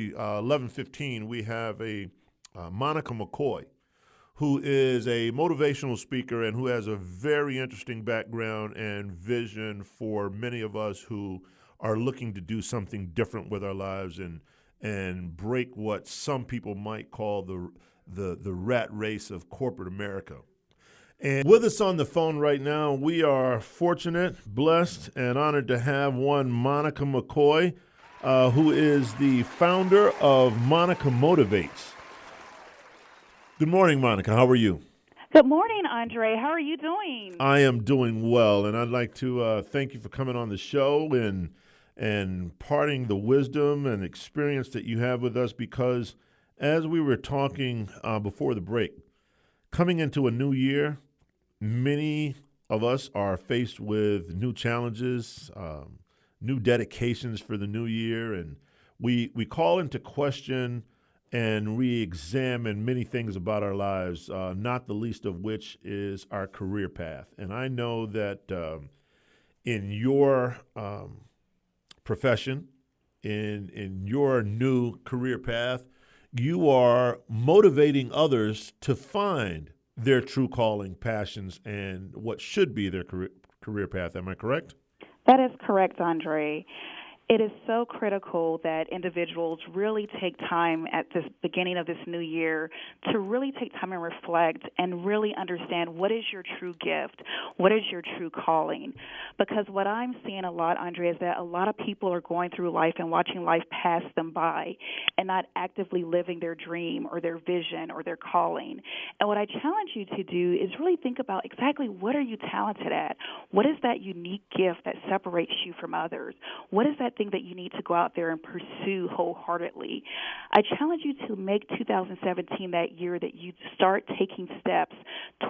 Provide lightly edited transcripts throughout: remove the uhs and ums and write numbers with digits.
11:15, we have a Monica McCoy, who is a motivational speaker and who has a very interesting background and vision for many of us who are looking to do something different with our lives and break what some people might call the rat race of corporate America. And with us on the phone right now, we are fortunate, blessed, and honored to have one Monica McCoy, who is the founder of Monica Motivates. Good morning, Monica. How are you? Good morning, Andre. How are you doing? I am doing well, and I'd like to thank you for coming on the show and imparting the wisdom and experience that you have with us, because as we were talking before the break, coming into a new year, many of us are faced with new challenges, new dedications for the new year, and we call into question and re-examine many things about our lives, not the least of which is our career path. And I know that in your profession, in your new career path, you are motivating others to find their true calling, passions, and what should be their career path. Am I correct? That is correct, Andre. It is so critical that individuals really take time at this beginning of this new year to really take time and reflect and really understand what is your true gift, what is your true calling. Because what I'm seeing a lot, Andre, is that a lot of people are going through life and watching life pass them by and not actively living their dream or their vision or their calling. And what I challenge you to do is really think about exactly what are you talented at? What is that unique gift that separates you from others? What is that thing that you need to go out there and pursue wholeheartedly? I challenge you to make 2017 that year that you start taking steps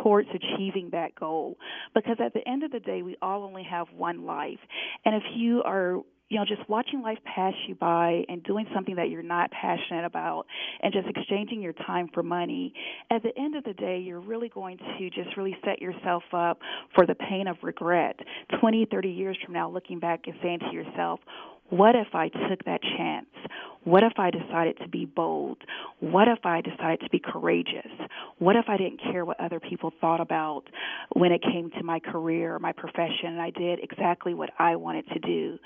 towards achieving that goal. Because at the end of the day, we all only have one life. And if you are just watching life pass you by and doing something that you're not passionate about and just exchanging your time for money, at the end of the day, you're really going to just really set yourself up for the pain of regret 20, 30 years from now, looking back and saying to yourself, what if I took that chance? What if I decided to be bold? What if I decided to be courageous? What if I didn't care what other people thought about when it came to my career or my profession and I did exactly what I wanted to do?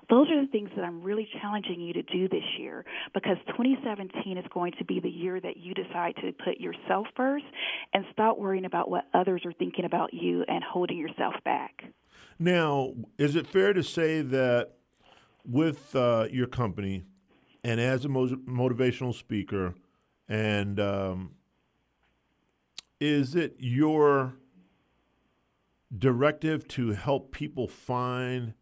Those are the things that I'm really challenging you to do this year, because 2017 is going to be the year that you decide to put yourself first and stop worrying about what others are thinking about you and holding yourself back. Now, is it fair to say that with your company and as a motivational speaker, and is it your directive to help people find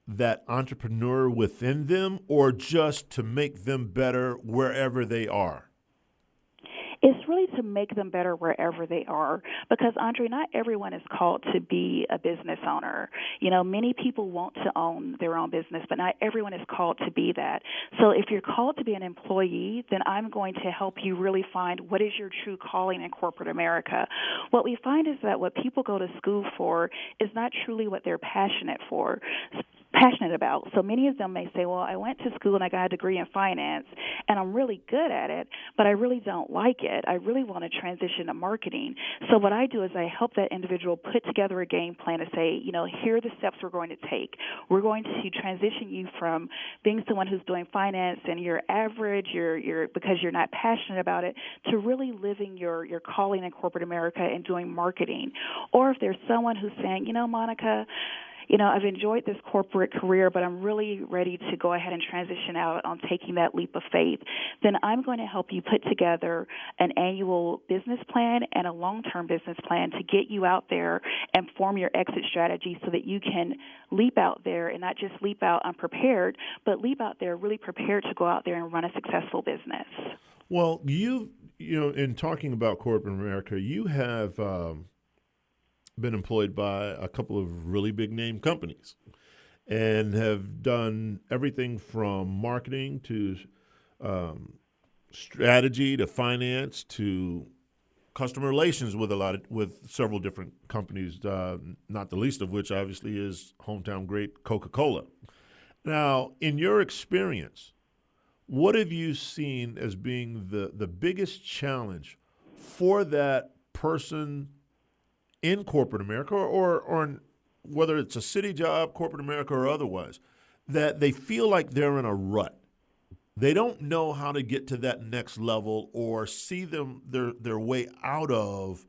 that entrepreneur within them, or just to make them better wherever they are? It's really to make them better wherever they are, because, Andre, not everyone is called to be a business owner. Many people want to own their own business, but not everyone is called to be that. So if you're called to be an employee, then I'm going to help you really find what is your true calling in corporate America. What we find is that what people go to school for is not truly what they're passionate about. So many of them may say, well, I went to school and I got a degree in finance and I'm really good at it, but I really don't like it. I really want to transition to marketing. So what I do is I help that individual put together a game plan to say, here are the steps we're going to take. We're going to transition you from being someone who's doing finance and you're average, you're because you're not passionate about it, to really living your calling in corporate America and doing marketing. Or if there's someone who's saying, Monica, I've enjoyed this corporate career, but I'm really ready to go ahead and transition out on taking that leap of faith, then I'm going to help you put together an annual business plan and a long-term business plan to get you out there and form your exit strategy so that you can leap out there and not just leap out unprepared, but leap out there really prepared to go out there and run a successful business. Well, in talking about corporate America, you have been employed by a couple of really big name companies and have done everything from marketing to strategy to finance to customer relations with several different companies, not the least of which obviously is hometown great Coca-Cola. Now, in your experience, What have you seen as being the biggest challenge for that person in corporate America or whether it's a city job, corporate America, or otherwise, that they feel like they're in a rut? They don't know how to get to that next level or see their way out of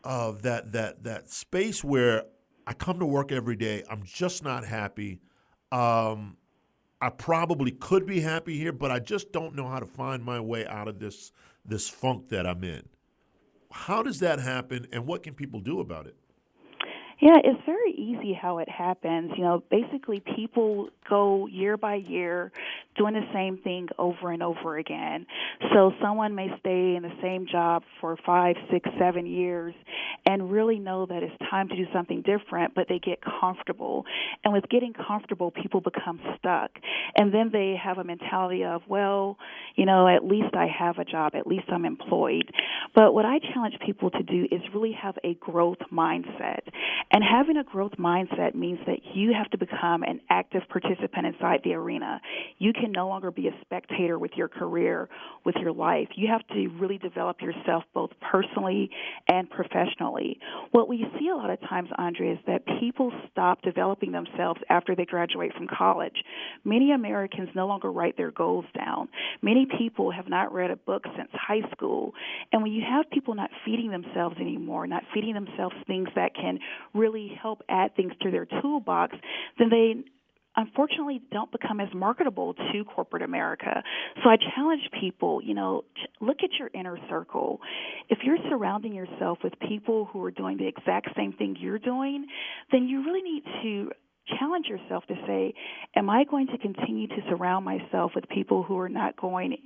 that space where I come to work every day. I'm just not happy. Um, I probably could be happy here, but I just don't know how to find my way out of this funk that I'm in. How does that happen, and what can people do about it? Yeah, it's very easy how it happens. Basically people go year by year doing the same thing over and over again. So someone may stay in the same job for 5, 6, 7 years and really know that it's time to do something different, but they get comfortable. And with getting comfortable, people become stuck. And then they have a mentality of, well, at least I have a job, at least I'm employed. But what I challenge people to do is really have a growth mindset. And having a growth mindset means that you have to become an active participant inside the arena. You can no longer be a spectator with your career, with your life. You have to really develop yourself both personally and professionally. What we see a lot of times, Andre, is that people stop developing themselves after they graduate from college. Many Americans no longer write their goals down. Many people have not read a book since high school. And when you have people not feeding themselves anymore, not feeding themselves things that can really help add things to their toolbox, then they unfortunately don't become as marketable to corporate America. So I challenge people, look at your inner circle. If you're surrounding yourself with people who are doing the exact same thing you're doing, then you really need to challenge yourself to say, am I going to continue to surround myself with people who are not going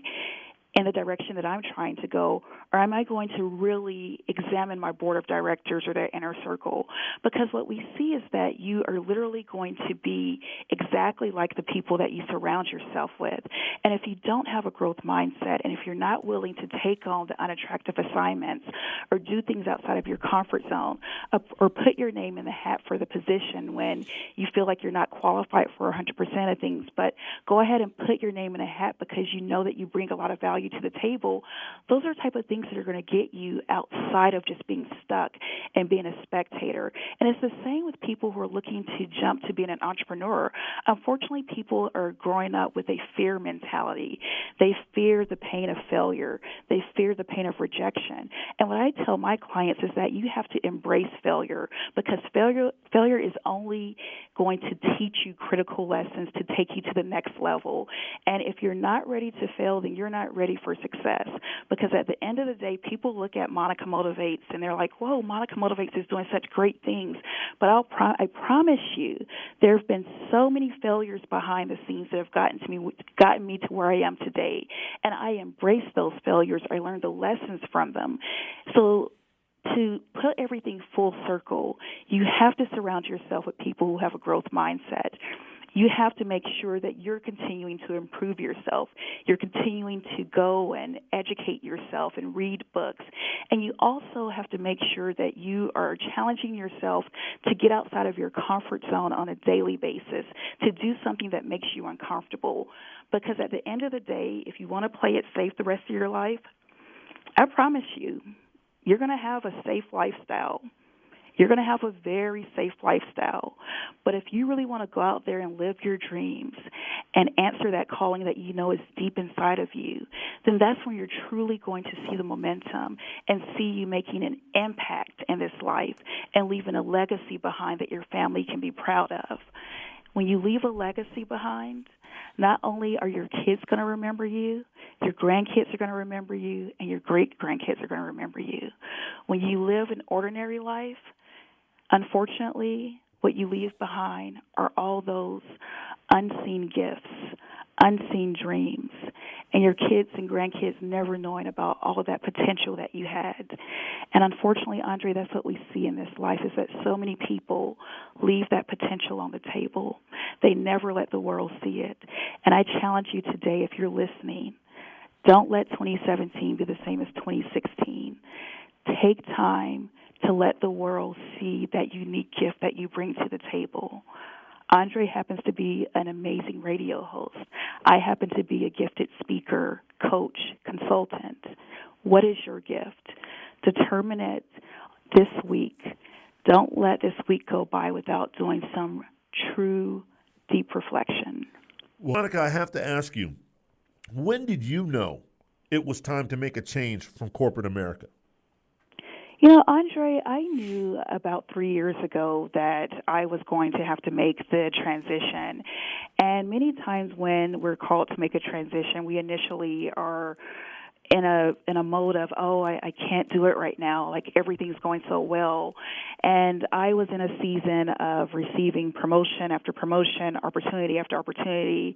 in the direction that I'm trying to go, or am I going to really examine my board of directors or their inner circle? Because what we see is that you are literally going to be exactly like the people that you surround yourself with. And if you don't have a growth mindset, and if you're not willing to take on the unattractive assignments or do things outside of your comfort zone, or put your name in the hat for the position when you feel like you're not qualified for 100% of things, but go ahead and put your name in a hat because you know that you bring a lot of value to the table, those are type of things that are going to get you outside of just being stuck and being a spectator. And it's the same with people who are looking to jump to being an entrepreneur. Unfortunately, people are growing up with a fear mentality. They fear the pain of failure. They fear the pain of rejection. And what I tell my clients is that you have to embrace failure, because failure is only going to teach you critical lessons to take you to the next level. And if you're not ready to fail, then you're not ready for success. Because at the end of the day, people look at Monica Motivates and they're like, whoa, Monica Motivates is doing such great things. But I promise you, there have been so many failures behind the scenes that have gotten me to where I am today. And I embrace those failures. I learned the lessons from them. So to put everything full circle, you have to surround yourself with people who have a growth mindset. You have to make sure that you're continuing to improve yourself. You're continuing to go and educate yourself and read books. And you also have to make sure that you are challenging yourself to get outside of your comfort zone on a daily basis, to do something that makes you uncomfortable. Because at the end of the day, if you want to play it safe the rest of your life, I promise you, you're going to have a safe lifestyle. You're going to have a very safe lifestyle. But if you really want to go out there and live your dreams and answer that calling that you know is deep inside of you, then that's when you're truly going to see the momentum and see you making an impact in this life and leaving a legacy behind that your family can be proud of. When you leave a legacy behind, not only are your kids going to remember you, your grandkids are going to remember you, and your great-grandkids are going to remember you. When you live an ordinary life, unfortunately, what you leave behind are all those unseen gifts, unseen dreams, and your kids and grandkids never knowing about all of that potential that you had. And unfortunately, Andre, that's what we see in this life, is that so many people leave that potential on the table. They never let the world see it. And I challenge you today, if you're listening, don't let 2017 be the same as 2016. Take time to let the world see that unique gift that you bring to the table. Andre happens to be an amazing radio host. I happen to be a gifted speaker, coach, consultant. What is your gift? Determine it this week. Don't let this week go by without doing some true, deep reflection. Well, Monica, I have to ask you, when did you know it was time to make a change from corporate America? You know, Andre, I knew about 3 years ago that I was going to have to make the transition. And many times when we're called to make a transition, we initially are in a mode of, oh, I can't do it right now, like everything's going so well. And I was in a season of receiving promotion after promotion, opportunity after opportunity,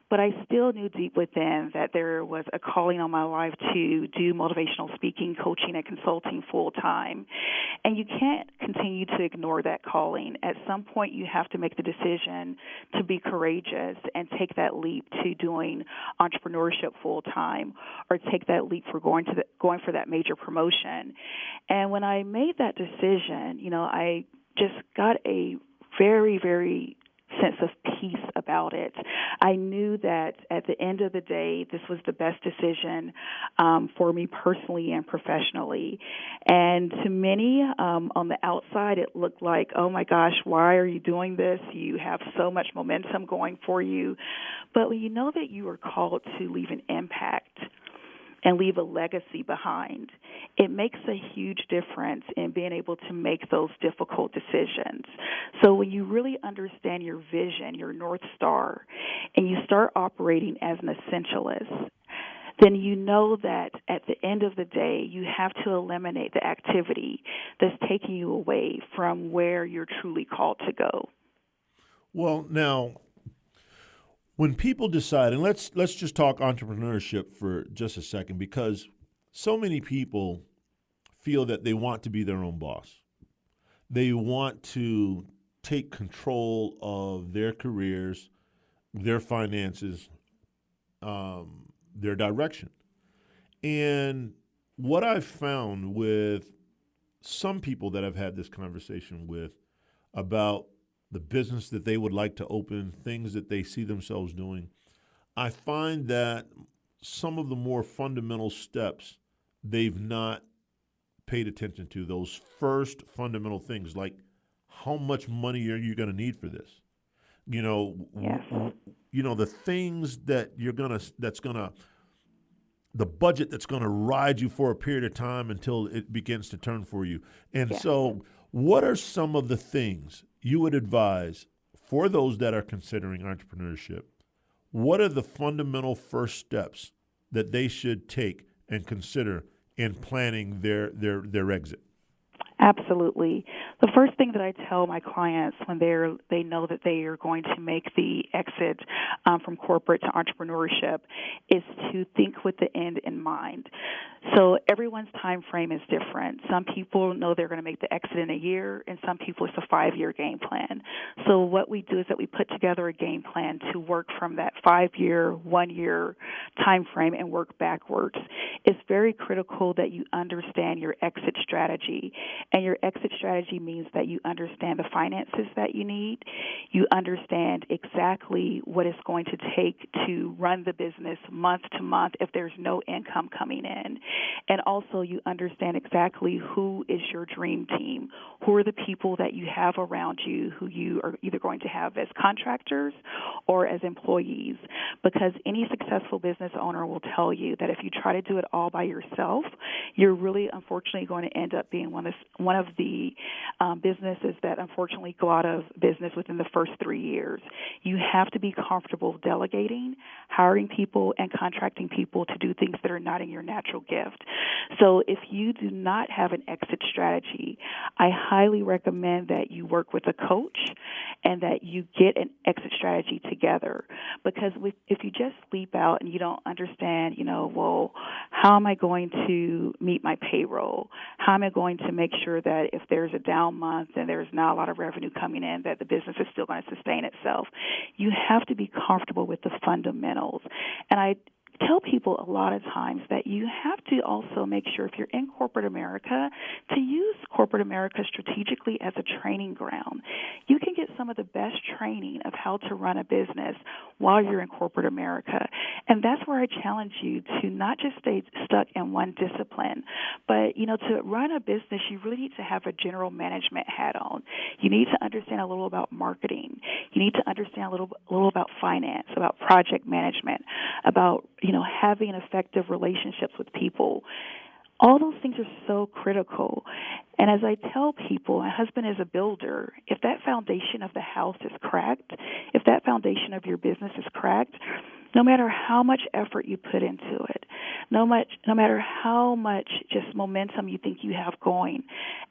but I still knew deep within that there was a calling on my life to do motivational speaking, coaching, and consulting full time. And you can't continue to ignore that calling. At some point you have to make the decision to be courageous and take that leap to doing entrepreneurship full time, or take that leap for going for that major promotion. And when I made that decision, you know, I just got a very, very sense of peace about it. I knew that at the end of the day, this was the best decision for me personally and professionally. And to many on the outside, it looked like, oh my gosh, why are you doing this? You have so much momentum going for you. But when you know that you are called to leave an impact and leave a legacy behind, it makes a huge difference in being able to make those difficult decisions. So when you really understand your vision, your North Star, and you start operating as an essentialist, then you know that at the end of the day, you have to eliminate the activity that's taking you away from where you're truly called to go. Well, now, when people decide, and let's just talk entrepreneurship for just a second, because so many people feel that they want to be their own boss. They want to take control of their careers, their finances, their direction. And what I've found with some people that I've had this conversation with about the business that they would like to open, things that they see themselves doing, I find that some of the more fundamental steps they've not paid attention to, those first fundamental things, like how much money are you going to need for this? You know, Yes. The things that the budget that's going to ride you for a period of time until it begins to turn for you. And Yes. so what are some of the things you would advise for those that are considering entrepreneurship? What are the fundamental first steps that they should take and consider in planning their exit? Absolutely. The first thing that I tell my clients when they know that they are going to make the exit from corporate to entrepreneurship is to think with the end in mind. So everyone's time frame is different. Some people know they're going to make the exit in a year, and some people it's a 5-year game plan. So what we do is that we put together a game plan to work from that 5-year, 1-year time frame and work backwards. It's very critical that you understand your exit strategy. And your exit strategy means that you understand the finances that you need. You understand exactly what it's going to take to run the business month to month if there's no income coming in. And also you understand exactly who is your dream team, who are the people that you have around you who you are either going to have as contractors or as employees. Because any successful business owner will tell you that if you try to do it all by yourself, you're really unfortunately going to end up being one of the businesses that unfortunately go out of business within the first 3 years. You have to be comfortable delegating, hiring people, and contracting people to do things that are not in your natural gift. So if you do not have an exit strategy, I highly recommend that you work with a coach and that you get an exit strategy together. Because if you just leap out and you don't understand, well, how am I going to meet my payroll? How am I going to make sure that if there's a down month and there's not a lot of revenue coming in, that the business is still going to sustain itself? You have to be comfortable with the fundamentals. And I tell people a lot of times that you have to also make sure, if you're in corporate America, to use corporate America strategically as a training ground. You can get some of the best training of how to run a business while you're in corporate America. And that's where I challenge you to not just stay stuck in one discipline, but, to run a business, you really need to have a general management hat on. You need to understand a little about marketing. You need to understand a little about finance, about project management, about, having effective relationships with people. All those things are so critical. And as I tell people, my husband is a builder. If that foundation of the house is cracked, if that foundation of your business is cracked, no matter how much effort you put into it, no matter how much just momentum you think you have going,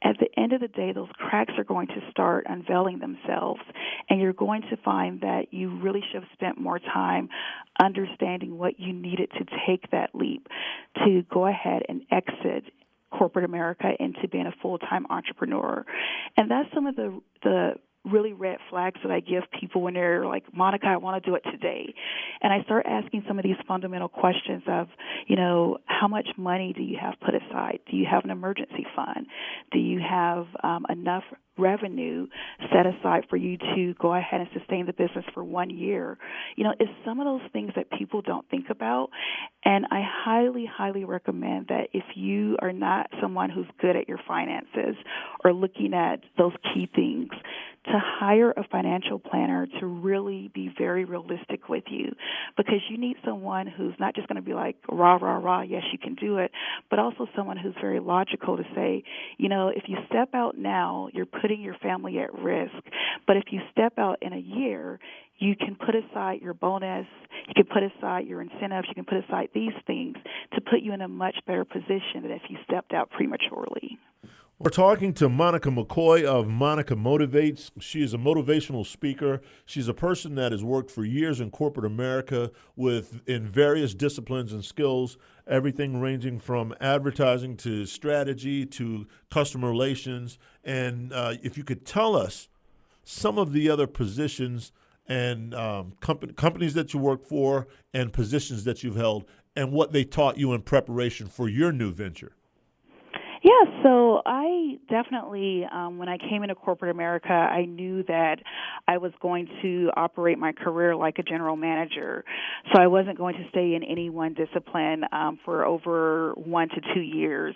at the end of the day, those cracks are going to start unveiling themselves, and you're going to find that you really should have spent more time understanding what you needed to take that leap to go ahead and exit corporate America into being a full-time entrepreneur. And that's some of the really red flags that I give people when they're like, Monica, I want to do it today. And I start asking some of these fundamental questions of, how much money do you have put aside? Do you have an emergency fund? Do you have enough revenue set aside for you to go ahead and sustain the business for 1 year? It's some of those things that people don't think about. And I highly, highly recommend that if you are not someone who's good at your finances or looking at those key things, to hire a financial planner to really be very realistic with you, because you need someone who's not just going to be like, rah, rah, rah, yes, you can do it, but also someone who's very logical to say, if you step out now, you're putting your family at risk. But if you step out in a year, you can put aside your bonus, you can put aside your incentives, you can put aside these things to put you in a much better position than if you stepped out prematurely. We're talking to Monica McCoy of Monica Motivates. She is a motivational speaker. She's a person that has worked for years in corporate America in various disciplines and skills, everything ranging from advertising to strategy to customer relations. And if you could tell us some of the other positions and companies that you work for and positions that you've held and what they taught you in preparation for your new venture. Yeah, so I definitely, when I came into corporate America, I knew that I was going to operate my career like a general manager. So I wasn't going to stay in any one discipline for over 1 to 2 years.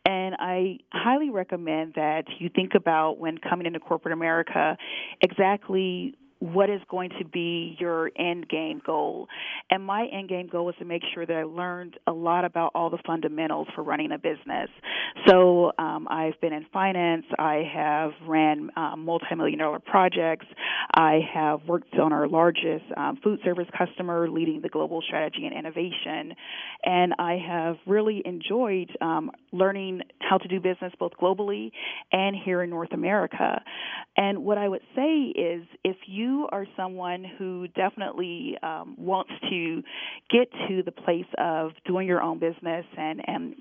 And I highly recommend that you think about, when coming into corporate America, exactly what is going to be your end game goal. And my end game goal was to make sure that I learned a lot about all the fundamentals for running a business. So I've been in finance. I have ran multi-million-dollar projects. I have worked on our largest food service customer, leading the global strategy and innovation. And I have really enjoyed learning how to do business both globally and here in North America. And what I would say is, if you are someone who definitely wants to get to the place of doing your own business and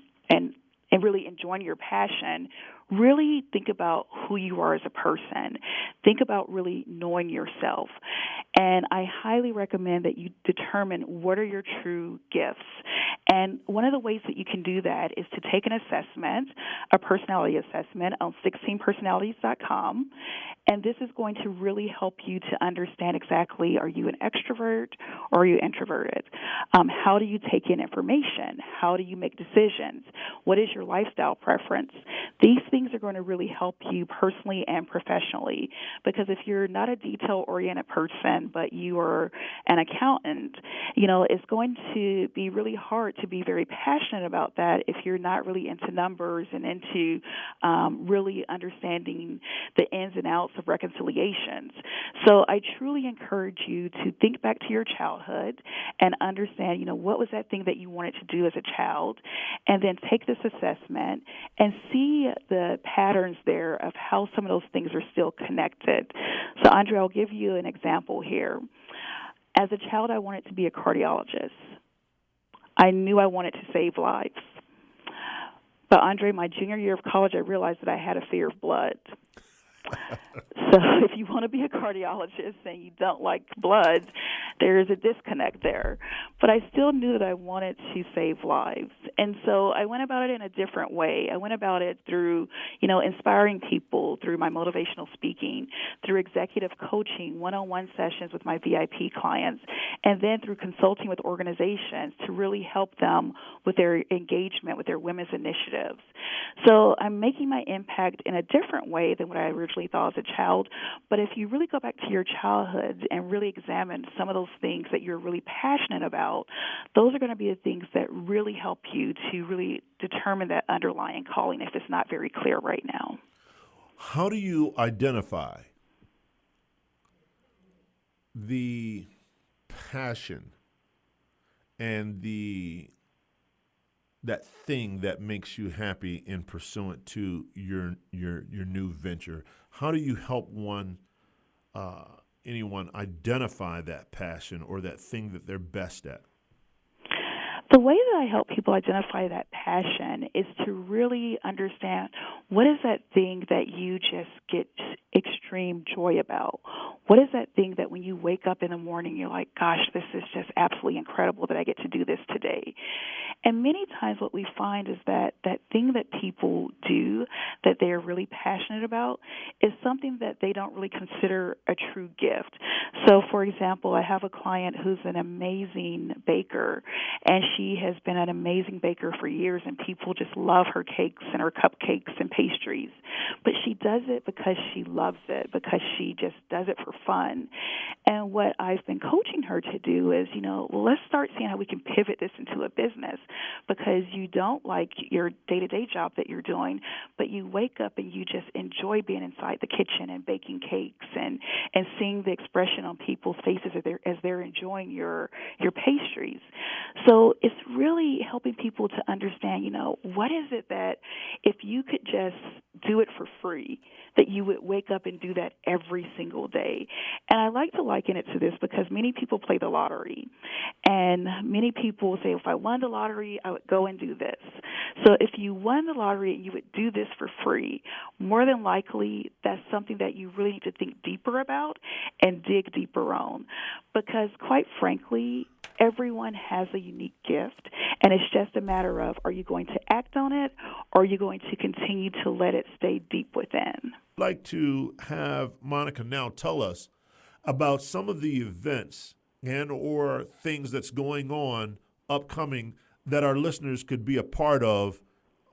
really enjoying your passion, really think about who you are as a person. Think about really knowing yourself. And I highly recommend that you determine what are your true gifts. And one of the ways that you can do that is to take an assessment, a personality assessment on 16personalities.com. And this is going to really help you to understand exactly, are you an extrovert or are you introverted? How do you take in information? How do you make decisions? What is your lifestyle preference? These things are going to really help you personally and professionally, because if you're not a detail-oriented person, but you are an accountant, it's going to be really hard to be very passionate about that if you're not really into numbers and into really understanding the ins and outs of reconciliations. So I truly encourage you to think back to your childhood and understand, what was that thing that you wanted to do as a child, and then take this assessment and see the patterns there of how some of those things are still connected. So, Andre, I'll give you an example here. As a child, I wanted to be a cardiologist. I knew I wanted to save lives. But, Andre, my junior year of college, I realized that I had a fear of blood. So if you want to be a cardiologist and you don't like blood, there's a disconnect there. But I still knew that I wanted to save lives. And so I went about it in a different way. I went about it through, inspiring people, through my motivational speaking, through executive coaching, one-on-one sessions with my VIP clients, and then through consulting with organizations to really help them with their engagement with their women's initiatives. So I'm making my impact in a different way than what I originally thought as a child. But if you really go back to your childhood and really examine some of those things that you're really passionate about, those are going to be the things that really help you to really determine that underlying calling if it's not very clear right now. How do you identify the passion and that thing that makes you happy in pursuant to your new venture? How do you help anyone identify that passion or that thing that they're best at? The way that I help people identify that passion is to really understand what is that thing that you just get extreme joy about. What is that thing that when you wake up in the morning, you're like, gosh, this is just absolutely incredible that I get to do this today. And many times what we find is that thing that people do that they are really passionate about is something that they don't really consider a true gift. So, for example, I have a client who's an amazing baker, and she has been an amazing baker for years, and people just love her cakes and her cupcakes and pastries. But she does it because she loves it, because she just does it for fun. And what I've been coaching her to do is, let's start seeing how we can pivot this into a business, because you don't like your day-to-day job that you're doing, but you wake up and you just enjoy being inside the kitchen and baking cakes and seeing the expression on people's faces as they're enjoying your pastries. So it's really helping people to understand, what is it that if you could just do it for free, that you would wake up and do that every single day. And I like to liken it to this because many people play the lottery, and many people say, if I won the lottery, I would go and do this. So if you won the lottery and you would do this for free, more than likely that's something that you really need to think deeper about and dig deeper on, because quite frankly, everyone has a unique gift, and it's just a matter of, are you going to act on it, or are you going to continue to let it stay deep within? I'd like to have Monica now tell us about some of the events and or things that's going on upcoming that our listeners could be a part of,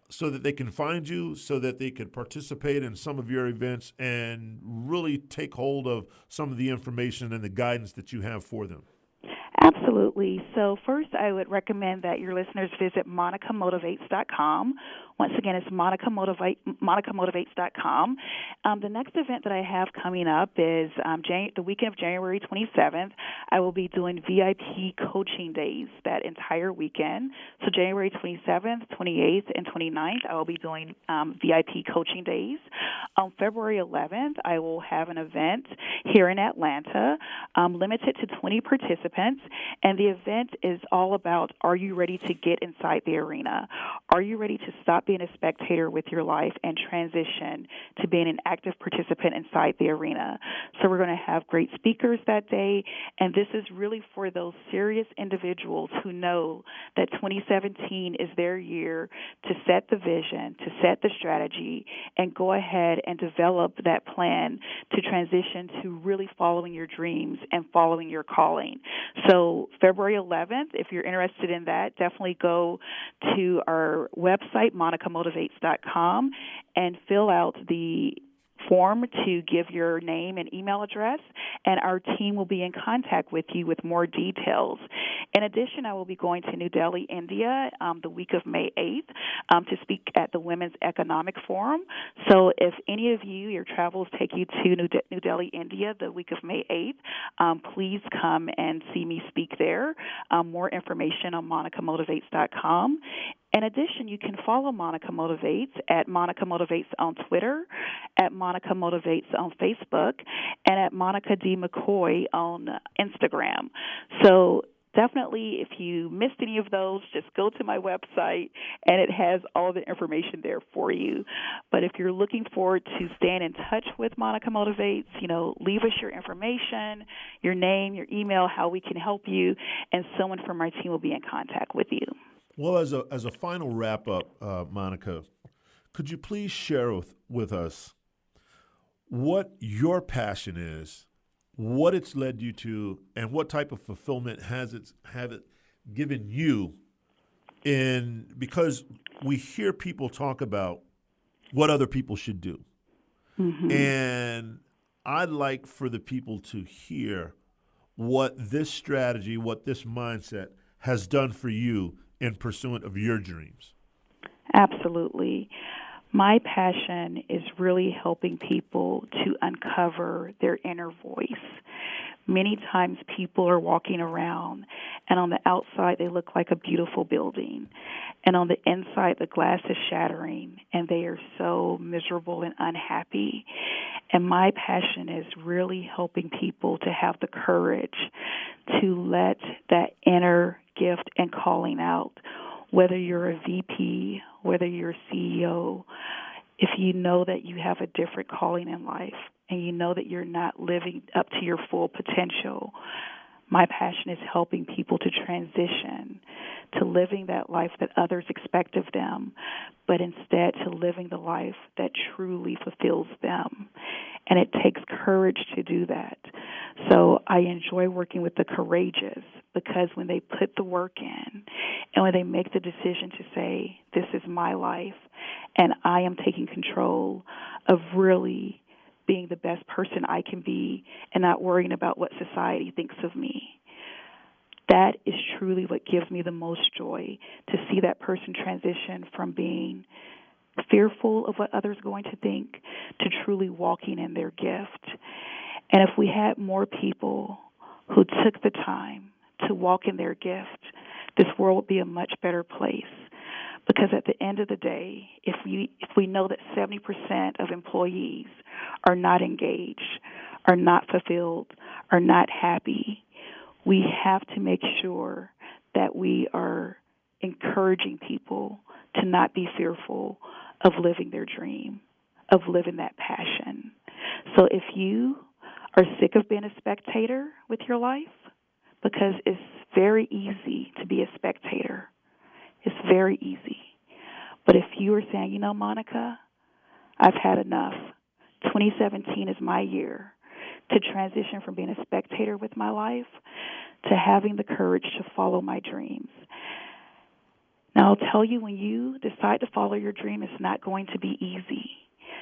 so that they can find you, so that they can participate in some of your events and really take hold of some of the information and the guidance that you have for them. Absolutely. So first, I would recommend that your listeners visit MonicaMotivates.com. Once again, it's MonicaMotivates.com. The next event that I have coming up is the weekend of January 27th. I will be doing VIP coaching days that entire weekend. So January 27th, 28th, and 29th, I will be doing VIP coaching days. On February 11th, I will have an event here in Atlanta, limited to 20 participants. And the event is all about, are you ready to get inside the arena? Are you ready to stop being a spectator with your life and transition to being an active participant inside the arena? So we're going to have great speakers that day, and this is really for those serious individuals who know that 2017 is their year to set the vision, to set the strategy, and go ahead and develop that plan to transition to really following your dreams and following your calling. So February 11th, if you're interested in that, definitely go to our website, MonicaMotivates.com, and fill out the form to give your name and email address, and our team will be in contact with you with more details. In addition, I will be going to New Delhi, India, the week of May 8th to speak at the Women's Economic Forum. So if any of you, your travels take you to New Delhi, India, the week of May 8th, please come and see me speak there. More information on MonicaMotivates.com. In addition, you can follow Monica Motivates at Monica Motivates on Twitter, at Monica Motivates on Facebook, and at Monica D. McCoy on Instagram. So definitely, if you missed any of those, just go to my website, and it has all the information there for you. But if you're looking forward to staying in touch with Monica Motivates, leave us your information, your name, your email, how we can help you, and someone from our team will be in contact with you. Well, as a final wrap up, Monica, could you please share with us what your passion is, what it's led you to, and what type of fulfillment have it given you because we hear people talk about what other people should do. Mm-hmm. And I'd like for the people to hear what this strategy, what this mindset has done for you in pursuit of your dreams. Absolutely. My passion is really helping people to uncover their inner voice. Many times people are walking around, and on the outside they look like a beautiful building, and on the inside the glass is shattering, and they are so miserable and unhappy. And my passion is really helping people to have the courage to let that inner gift and calling out, whether you're a VP, whether you're a CEO. If you know that you have a different calling in life and you know that you're not living up to your full potential, my passion is helping people to transition to living that life that others expect of them, but instead to living the life that truly fulfills them. And it takes courage to do that. So I enjoy working with the courageous, because when they put the work in and when they make the decision to say, this is my life and I am taking control of really being the best person I can be and not worrying about what society thinks of me, that is truly what gives me the most joy, to see that person transition from being fearful of what others are going to think to truly walking in their gift. And if we had more people who took the time to walk in their gift, this world would be a much better place. Because at the end of the day, if we know that 70% of employees are not engaged, are not fulfilled, are not happy, we have to make sure that we are encouraging people to not be fearful of living their dream, of living that passion. So if you are sick of being a spectator with your life, because it's very easy to be a spectator. It's very easy. But if you are saying, Monica, I've had enough. 2017 is my year to transition from being a spectator with my life to having the courage to follow my dreams. Now, I'll tell you, when you decide to follow your dream, it's not going to be easy.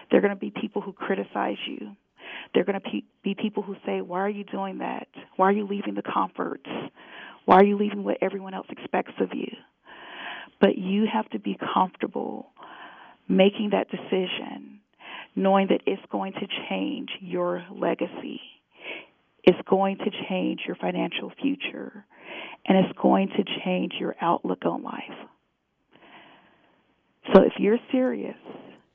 There are going to be people who criticize you. There are going to be people who say, why are you doing that? Why are you leaving the comforts? Why are you leaving what everyone else expects of you? But you have to be comfortable making that decision, knowing that it's going to change your legacy. It's going to change your financial future, and it's going to change your outlook on life. So if you're serious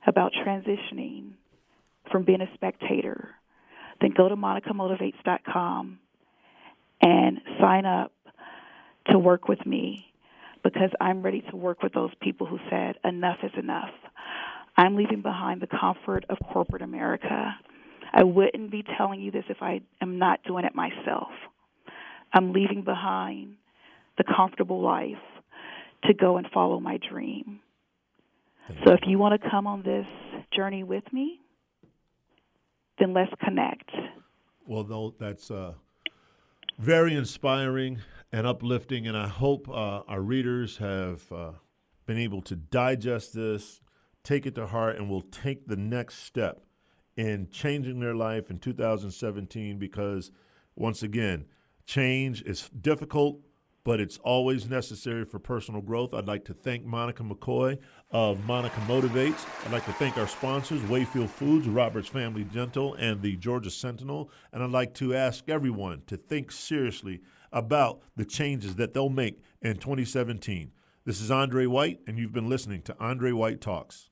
about transitioning from being a spectator, then go to MonicaMotivates.com and sign up to work with me, because I'm ready to work with those people who said enough is enough. I'm leaving behind the comfort of corporate America. I wouldn't be telling you this if I am not doing it myself. I'm leaving behind the comfortable life to go and follow my dream. So if you want to come on this journey with me, then let's connect. Well, no, that's very inspiring and uplifting, and I hope our readers have been able to digest this, take it to heart, and will take the next step in changing their life in 2017, because, once again, change is difficult, but it's always necessary for personal growth. I'd like to thank Monica McCoy of Monica Motivates. I'd like to thank our sponsors, Wayfield Foods, Robert's Family Dental, and the Georgia Sentinel. And I'd like to ask everyone to think seriously about the changes that they'll make in 2017. This is Andre White, and you've been listening to Andre White Talks.